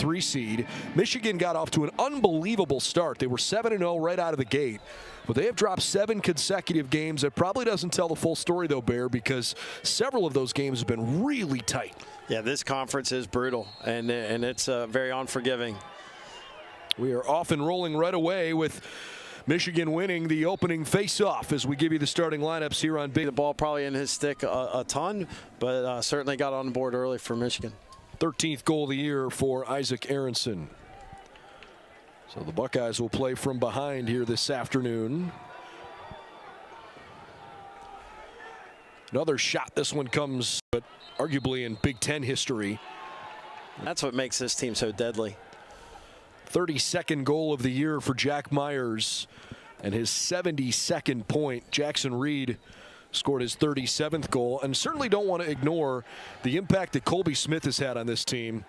3 seed. Michigan got off to an unbelievable start. They were 7-0 right out of the gate. But they have dropped 7 consecutive games. That probably doesn't tell the full story, though, Bear, because several of those games have been really tight. Yeah, this conference is brutal, and it's very unforgiving. We are off and rolling right away with Michigan winning the opening face-off as we give you the starting lineups here on Big. The ball probably in his stick a ton, but certainly got on the board early for Michigan. 13th goal of the year for Isaac Aronson. So the Buckeyes will play from behind here this afternoon. Another shot. This one comes, but arguably in Big Ten history. That's what makes this team so deadly. 32nd goal of the year for Jack Myers and his 72nd point. Jackson Reed scored his 37th goal, and certainly don't want to ignore the impact that Colby Smith has had on this team.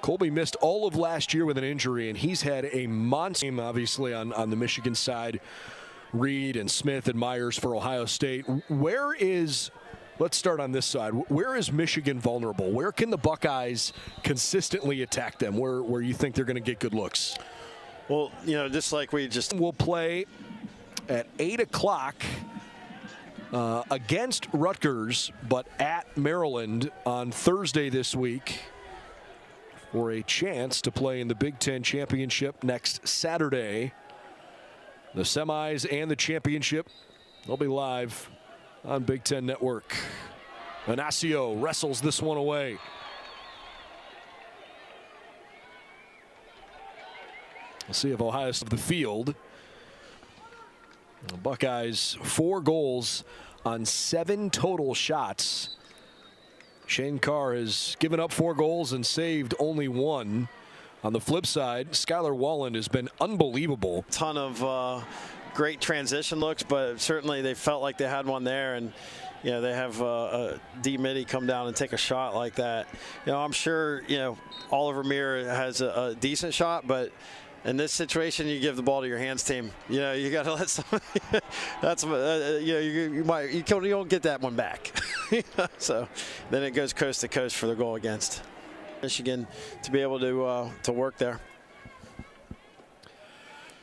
Colby missed all of last year with an injury, and he's had a monster game, obviously, on the Michigan side. Reed and Smith and Myers for Ohio State. Where is, let's start on this side, where is Michigan vulnerable? Where can the Buckeyes consistently attack them, where you think they're going to get good looks? Well, you know, just like we just... We'll play at 8 o'clock against Rutgers, but at Maryland on Thursday this week for a chance to play in the Big Ten Championship next Saturday. The semis and the championship, they'll be live on Big Ten Network. Inacio wrestles this one away. We'll see if Ohio's of the field. The Buckeyes 4 goals on 7 total shots. Shane Carr has given up 4 goals and saved only 1. On the flip side, Skylar Wallen has been unbelievable. Ton of great transition looks, but certainly they felt like they had one there, and you know, they have D. Mitty come down and take a shot like that. You know, I'm sure, you know, Oliver Muir has a decent shot, but in this situation, you give the ball to your hands team. You know, you got to let somebody. That's you know, you don't get that one back. So then it goes coast to coast for the goal against Michigan to be able to work there.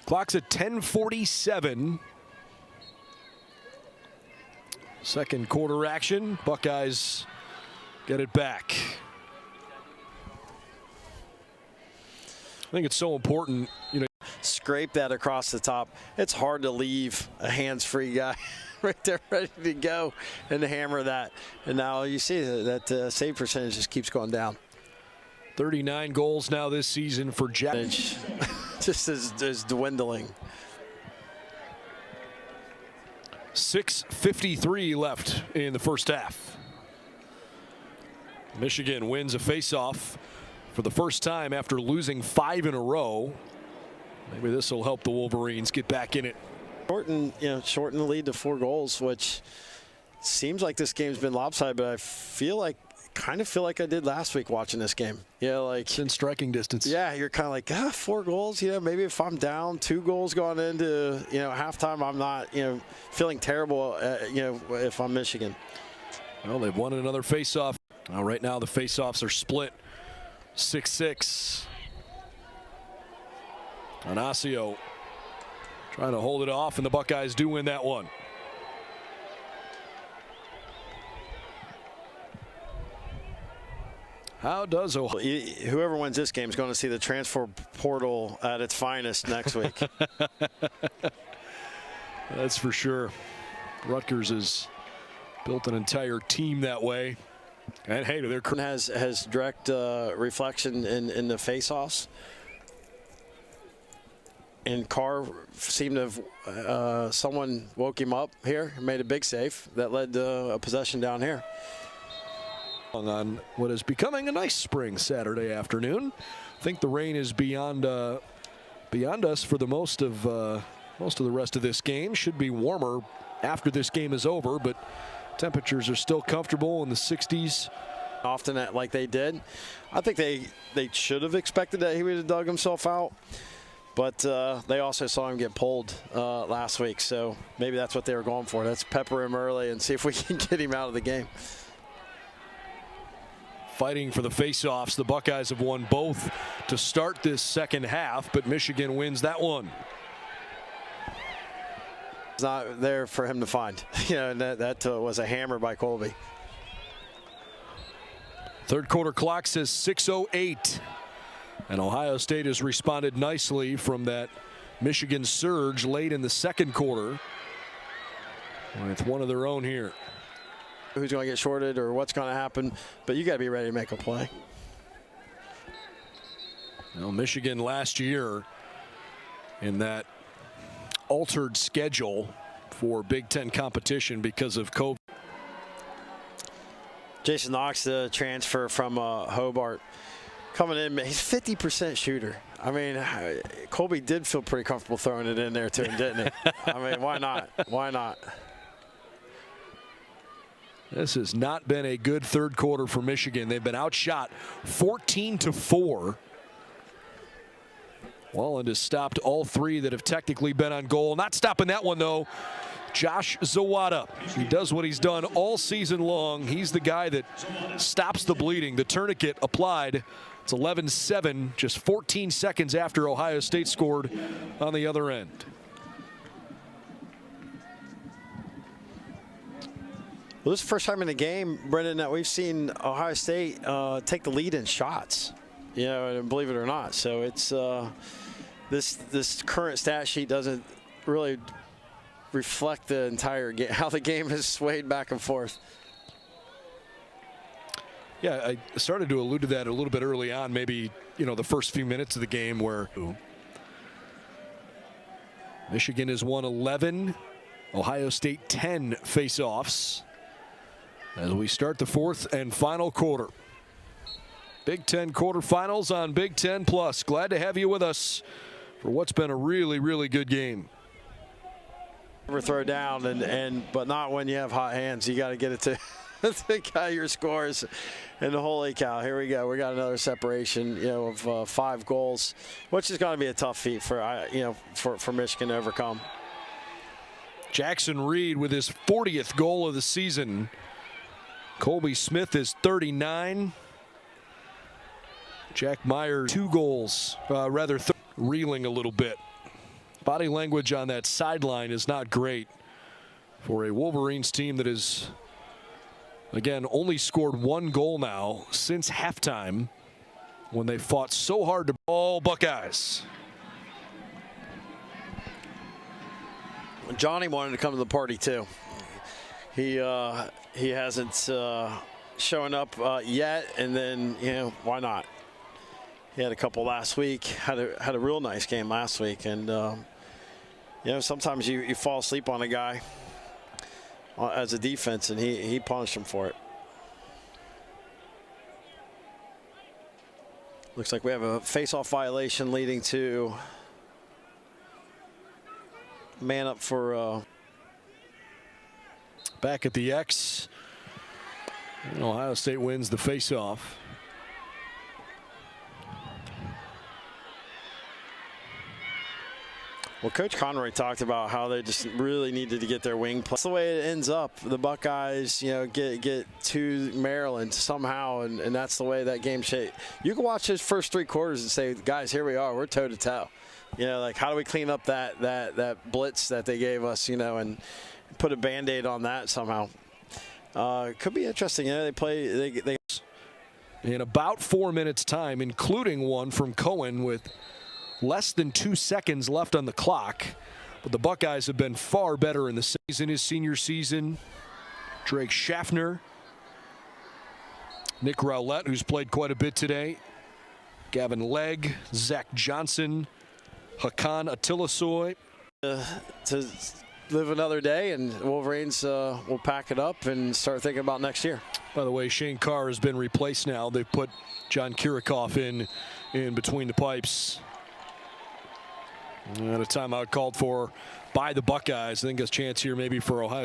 Clock's at 10:47. Second quarter action. Buckeyes get it back. I think it's so important, you know. Scrape that across the top. It's hard to leave a hands-free guy right there ready to go and to hammer that. And now you see that save percentage just keeps going down. 39 goals now this season for Jack. Just is dwindling. 6:53 left in the first half. Michigan wins a face-off for the first time after losing 5 in a row. Maybe this will help the Wolverines get back in it. Shorten the lead to 4 goals, which seems like this game's been lopsided, but I kind of feel like I did last week watching this game. Yeah, like it's in striking distance. Yeah, you're kind of like, 4 goals. You know, maybe if I'm down 2 goals going into halftime, I'm not feeling terrible. If I'm Michigan. Well, they've won another face-off. Right now the face-offs are split 6-6. Inacio trying to hold it off, and the Buckeyes do win that one. How does Ohio? Whoever wins this game is going to see the transfer portal at its finest next week. That's for sure. Rutgers has built an entire team that way. And hey, their has direct reflection in the face-offs. And Carr seemed to have someone woke him up here and made a big save that led to a possession down here. On what is becoming a nice spring Saturday afternoon. I think the rain is beyond us for the most of the rest of this game. Should be warmer after this game is over, but temperatures are still comfortable in the 60s. Often like they did. I think they should have expected that he would have dug himself out. But they also saw him get pulled last week, so maybe that's what they were going for. Let's pepper him early and see if we can get him out of the game. fighting for the faceoffs. The Buckeyes have won both to start this second half, but Michigan wins that one. It's not there for him to find. And that was a hammer by Colby. Third quarter clock says 6:08. And Ohio State has responded nicely from that Michigan surge late in the second quarter with one of their own here. Who's going to get shorted or what's going to happen, but you got to be ready to make a play. Well, Michigan last year in that altered schedule for Big Ten competition because of COVID. Jason Knox, the transfer from Hobart, coming in, he's 50% shooter. I mean, Colby did feel pretty comfortable throwing it in there to him, didn't he? I mean, why not? Why not? This has not been a good third quarter for Michigan. They've been outshot 14-4. Walland has stopped all three that have technically been on goal. Not stopping that one, though. Josh Zawada. He does what he's done all season long. He's the guy that stops the bleeding. The tourniquet applied. It's 11-7, just 14 seconds after Ohio State scored on the other end. Well, this is the first time in the game, Brendan, that we've seen Ohio State take the lead in shots, and believe it or not. So it's this current stat sheet doesn't really reflect the entire game, how the game has swayed back and forth. Yeah, I started to allude to that a little bit early on, maybe, the first few minutes of the game where Michigan has won 11, Ohio State 10 face-offs as we start the fourth and final quarter. Big Ten quarterfinals on Big Ten Plus. Glad to have you with us for what's been a really, really good game. Never throw down, but not when you have hot hands. You got to get it to the guy your scores. And holy cow, here we go. We got another separation, of 5 goals, which is going to be a tough feat for Michigan to overcome. Jackson Reed with his 40th goal of the season. Colby Smith is 39. Jack Myers 2 goals, reeling a little bit. Body language on that sideline is not great for a Wolverines team that has, again, only scored 1 goal now since halftime when they fought so hard to ball Buckeyes. Johnny wanted to come to the party too. He hasn't shown up yet, and then why not? He had a couple last week. Had a real nice game last week, and sometimes you fall asleep on a guy as a defense, and he punished him for it. Looks like we have a face-off violation leading to man up for back at the X. And Ohio State wins the face-off. Well, Coach Conroy talked about how they just really needed to get their wing play. That's the way it ends up. The Buckeyes, get to Maryland somehow, and that's the way that game shaped. You can watch his first 3 quarters and say, guys, here we are. We're toe-to-toe. How do we clean up that blitz that they gave us, and put a Band-Aid on that somehow. Could be interesting. They play in about 4 minutes time, including one from Cohen with less than 2 seconds left on the clock. But the Buckeyes have been far better in the season, his senior season. Drake Schaffner, Nick Rowlett, who's played quite a bit today, Gavin Legg, Zach Johnson, Hakan Atilasoy. To live another day, and Wolverines will pack it up and start thinking about next year. By the way, Shane Carr has been replaced now. They put John Kirikoff in between the pipes. And a timeout called for by the Buckeyes. I think a chance here maybe for Ohio